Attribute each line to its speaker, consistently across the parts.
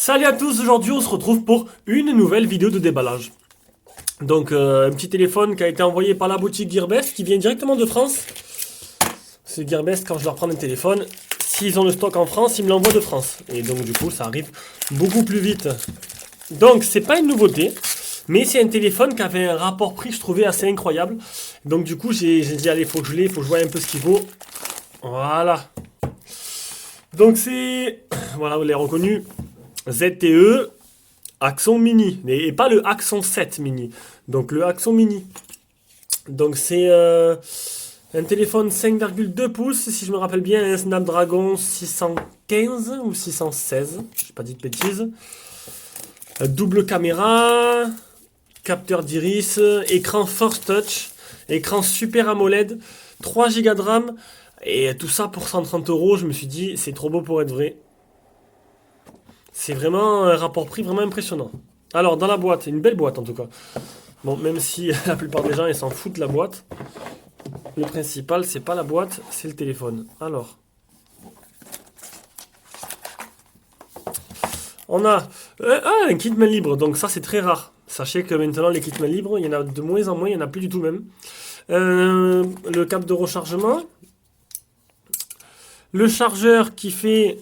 Speaker 1: Salut à tous, aujourd'hui on se retrouve pour une nouvelle vidéo de déballage. Donc un petit téléphone qui a été envoyé par la boutique Gearbest qui vient directement de France. C'est Gearbest, quand je leur prends un téléphone, s'ils ont le stock en France, ils me l'envoient de France. Et donc du coup ça arrive beaucoup plus vite. Donc c'est pas une nouveauté, mais c'est un téléphone qui avait un rapport prix je trouvais assez incroyable. Donc du coup j'ai dit allez faut que je l'ai, faut que je vois un peu ce qu'il vaut. Voilà. Donc c'est, voilà vous l'avez reconnu. ZTE Axon Mini, et pas le Axon 7 Mini, donc le Axon Mini. Donc c'est un téléphone 5,2 pouces, si je me rappelle bien, un Snapdragon 615 ou 616, j'ai pas dit de bêtises. Double caméra, capteur d'iris, écran Force Touch, écran Super AMOLED, 3 Go de RAM, et tout ça pour 130 euros. Je me suis dit, c'est trop beau pour être vrai. C'est vraiment un rapport prix vraiment impressionnant. Alors, dans la boîte, une belle boîte en tout cas. Bon, même si la plupart des gens ils s'en foutent de la boîte, le principal c'est pas la boîte, c'est le téléphone. Alors, on a un kit main libre, donc ça c'est très rare. Sachez que maintenant les kits main libres, il y en a de moins en moins, il n'y en a plus du tout même. Le câble de rechargement. Le chargeur qui fait...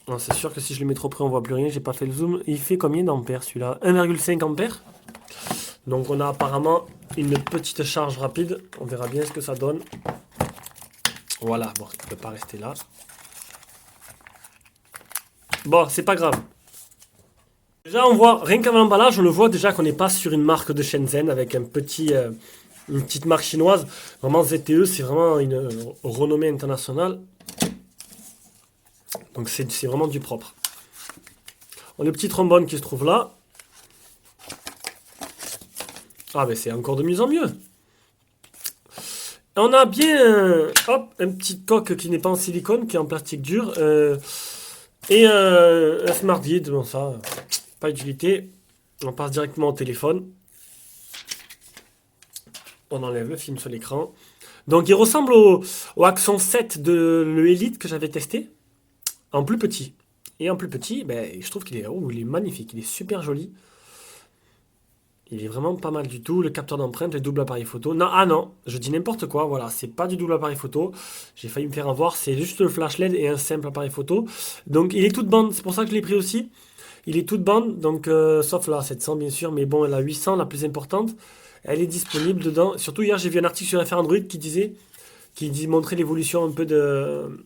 Speaker 1: Non, c'est sûr que si je le mets trop près, on voit plus rien, j'ai pas fait le zoom. Il fait combien d'ampères celui-là? 1,5 ampères. Donc on a apparemment une petite charge rapide. On verra bien ce que ça donne. Voilà, bon, il ne peut pas rester là. Bon, c'est pas grave. Déjà, on voit, rien qu'avant l'emballage, on le voit déjà qu'on n'est pas sur une marque de Shenzhen avec une petite marque chinoise. Vraiment, ZTE, c'est vraiment une renommée internationale. Donc c'est vraiment du propre. On a le petit trombone qui se trouve là. Ah, mais c'est encore de mieux en mieux. On a bien un petit coque qui n'est pas en silicone, qui est en plastique dur. Et un smart guide, bon ça, pas d'utilité. On passe directement au téléphone. On enlève le film sur l'écran. Donc il ressemble au Axon 7 de l'Elite que j'avais testé. En plus petit. Et en plus petit, ben, je trouve qu'il est magnifique, il est super joli. Il est vraiment pas mal du tout. Le capteur d'empreinte, le double appareil photo. Non, ah non, je dis n'importe quoi. Voilà, c'est pas du double appareil photo. J'ai failli me faire avoir. C'est juste le flash LED et un simple appareil photo. Donc il est toute bande. C'est pour ça que je l'ai pris aussi. Il est toute bande. Donc sauf la 700 bien sûr. Mais bon, la 800, la plus importante, elle est disponible dedans. Surtout hier, j'ai vu un article sur FR Android qui montrait l'évolution un peu de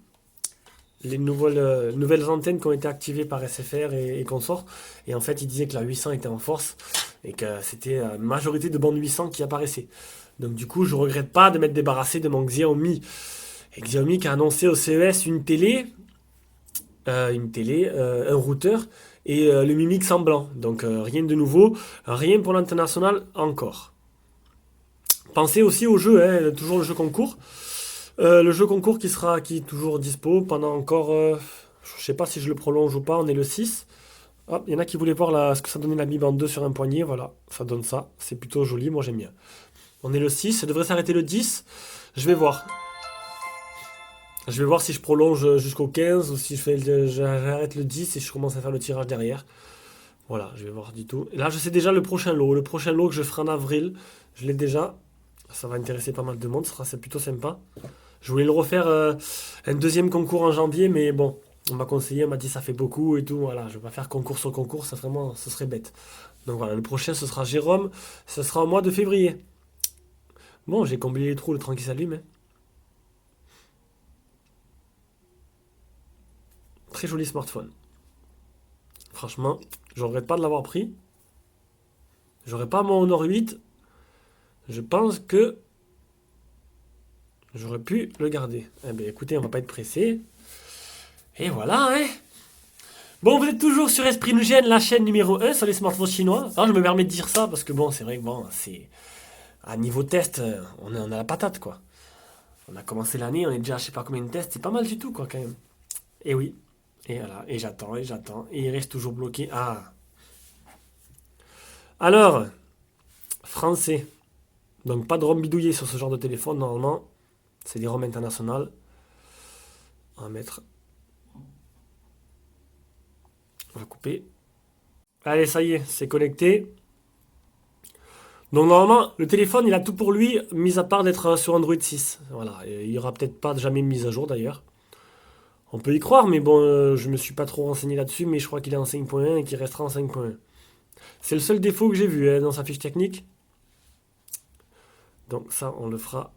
Speaker 1: les nouvelles antennes qui ont été activées par SFR et consorts. Et en fait, il disait que la 800 était en force et que c'était la majorité de bandes 800 qui apparaissaient. Donc du coup, je regrette pas de m'être débarrassé de mon Xiaomi. Et Xiaomi qui a annoncé au CES une télé, un routeur et le Mi Mix en blanc. Donc rien de nouveau, rien pour l'international encore. Pensez aussi au jeu, hein, toujours le jeu concours. Le jeu concours qui est toujours dispo pendant encore... je sais pas si je le prolonge ou pas, on est le 6. Hop, il y en a qui voulaient voir ce que ça donnait la Mi Band 2 sur un poignet, voilà, ça donne ça. C'est plutôt joli, moi j'aime bien. On est le 6, ça devrait s'arrêter le 10. Je vais voir. Je vais voir si je prolonge jusqu'au 15 ou si j'arrête le 10 et je commence à faire le tirage derrière. Voilà, je vais voir du tout. Et là, je sais déjà le prochain lot. Le prochain lot que je ferai en avril, je l'ai déjà. Ça va intéresser pas mal de monde, c'est plutôt sympa. Je voulais le refaire un deuxième concours en janvier, mais bon, on m'a conseillé, on m'a dit ça fait beaucoup et tout. Voilà, je vais pas faire concours sur concours, ce serait bête. Donc voilà, le prochain ce sera Jérôme, ce sera au mois de février. Bon, j'ai comblé les trous, le train qui s'allume, hein. Très joli smartphone. Franchement, je regrette pas de l'avoir pris. J'aurais pas mon Honor 8. Je pense que j'aurais pu le garder. Eh bien écoutez, on va pas être pressé. Et voilà, hein. Bon, vous êtes toujours sur Esprit nous gêne, la chaîne numéro 1 sur les smartphones chinois. Alors, je me permets de dire ça parce que bon, c'est vrai que bon, c'est à niveau test, on a la patate quoi. On a commencé l'année, on est déjà à je sais pas combien de tests, c'est pas mal du tout quoi quand même. Et oui, et voilà, et j'attends, et il reste toujours bloqué. Ah. Alors, français. Donc pas de ROM bidouillé sur ce genre de téléphone normalement. C'est des ROM internationales. On va mettre. On va couper. Allez, ça y est, c'est connecté. Donc normalement, le téléphone, il a tout pour lui, mis à part d'être sur Android 6. Voilà, et il n'y aura peut-être pas jamais de mise à jour d'ailleurs. On peut y croire, mais bon, je me suis pas trop renseigné là-dessus, mais je crois qu'il est en 5.1 et qu'il restera en 5.1. C'est le seul défaut que j'ai vu dans sa fiche technique. Donc ça, on le fera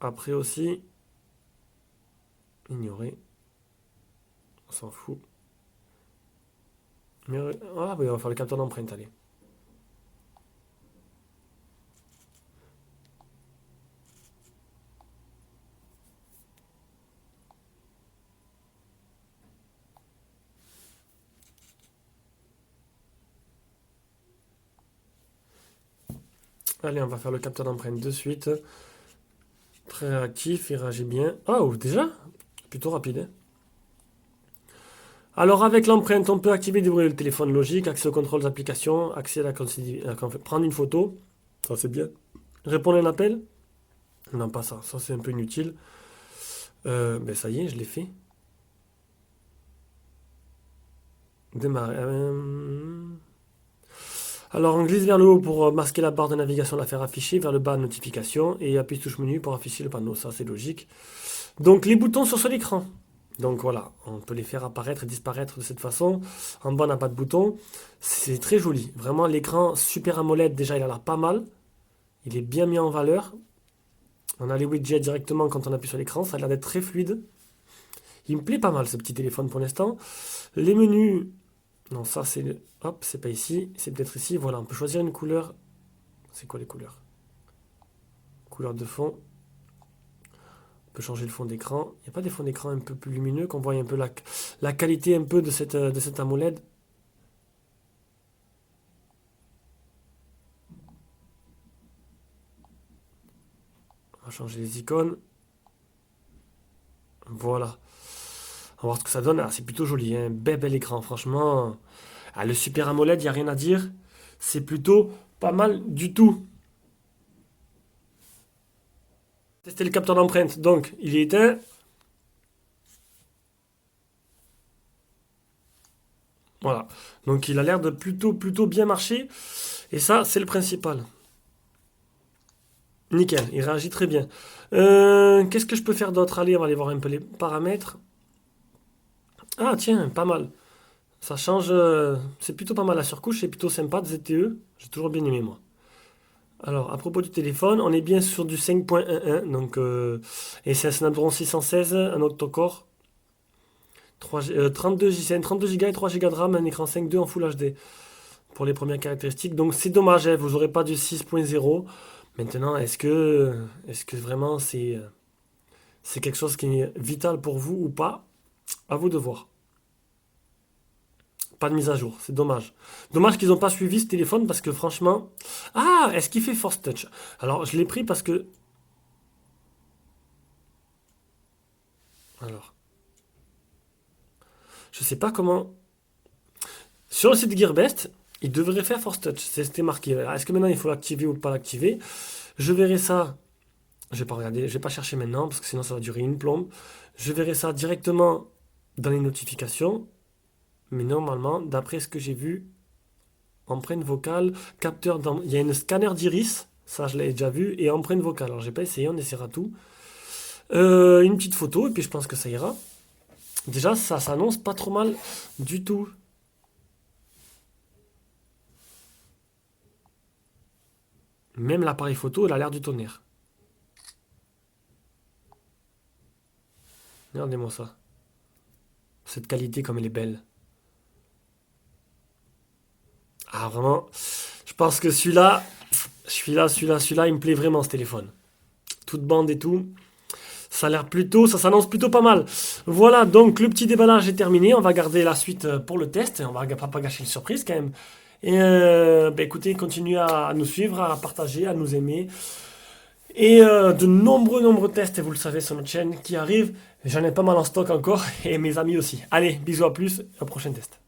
Speaker 1: après aussi. Ignorer. On s'en fout. Mais, ah oui, on va faire le capteur d'empreinte, allez. Allez, on va faire le capteur d'empreinte de suite. Très réactif, il réagit bien. Oh, déjà? Plutôt rapide, hein. Alors, avec l'empreinte, on peut activer et déverrouiller le téléphone logique, accès au contrôle des applications, accès à prendre une photo. Ça, c'est bien. Répondre à un appel? Non, pas ça. Ça, c'est un peu inutile. Ben, ça y est, je l'ai fait. Démarrer. Alors, on glisse vers le haut pour masquer la barre de navigation, la faire afficher, vers le bas, notification, et appuie touche menu pour afficher le panneau. Ça, c'est logique. Donc, les boutons sont sur l'écran. Donc voilà, on peut les faire apparaître et disparaître de cette façon. En bas, on n'a pas de bouton. C'est très joli. Vraiment, l'écran Super AMOLED, déjà, il a l'air pas mal. Il est bien mis en valeur. On a les widgets directement quand on appuie sur l'écran. Ça a l'air d'être très fluide. Il me plaît pas mal, ce petit téléphone pour l'instant. Les menus... Non, ça, c'est... Hop, c'est pas ici. C'est peut-être ici. Voilà, on peut choisir une couleur. C'est quoi les couleurs? Couleur de fond. On peut changer le fond d'écran. Il n'y a pas des fonds d'écran un peu plus lumineux, qu'on voit un peu la qualité un peu de cette AMOLED. On va changer les icônes. Voilà. On va voir ce que ça donne. Ah, c'est plutôt joli, hein. Bel écran, franchement. Ah, le Super AMOLED, il n'y a rien à dire. C'est plutôt pas mal du tout. Tester le capteur d'empreinte. Donc, il est éteint. Voilà. Donc, il a l'air de plutôt bien marcher. Et ça, c'est le principal. Nickel, il réagit très bien. Qu'est-ce que je peux faire d'autre? Allez, on va aller voir un peu les paramètres. Ah, tiens, pas mal. Ça change. C'est plutôt pas mal la surcouche, c'est plutôt sympa de ZTE. J'ai toujours bien aimé, moi. Alors, à propos du téléphone, on est bien sur du 5.11. Donc, et c'est un Snapdragon 616, un octa-core. 32 Go et 3 Go de RAM, un écran 5.2 en Full HD. Pour les premières caractéristiques. Donc, c'est dommage, hein, vous n'aurez pas du 6.0. Maintenant, est-ce que vraiment c'est quelque chose qui est vital pour vous ou pas? À vous de voir. Pas de mise à jour, c'est dommage. Dommage qu'ils n'ont pas suivi ce téléphone parce que franchement... Ah, est-ce qu'il fait Force Touch? Alors, je l'ai pris parce que... Alors... Je sais pas comment... Sur le site Gearbest, il devrait faire Force Touch. C'était marqué. Est-ce que maintenant il faut l'activer ou pas l'activer? Je verrai ça. Je vais pas regarder, je vais pas chercher maintenant parce que sinon ça va durer une plombe. Je verrai ça directement dans les notifications. Mais normalement, d'après ce que j'ai vu, empreinte vocale, il y a un scanner d'iris, ça je l'avais déjà vu, et empreinte vocale. Alors j'ai pas essayé, on essaiera tout. Une petite photo, et puis je pense que ça ira. Déjà, ça s'annonce pas trop mal du tout. Même l'appareil photo, il a l'air du tonnerre. Regardez-moi ça. Cette qualité comme elle est belle. Ah vraiment, je pense que celui-là, il me plaît vraiment ce téléphone. Toute bande et tout. Ça a l'air plutôt, ça s'annonce plutôt pas mal. Voilà, donc le petit déballage est terminé. On va garder la suite pour le test. On va pas gâcher le surprise quand même. Et bah, écoutez, continuez à nous suivre, à partager, à nous aimer. Et de nombreux tests, et vous le savez, sur notre chaîne qui arrivent. J'en ai pas mal en stock encore, et mes amis aussi. Allez, bisous à plus, au prochain test.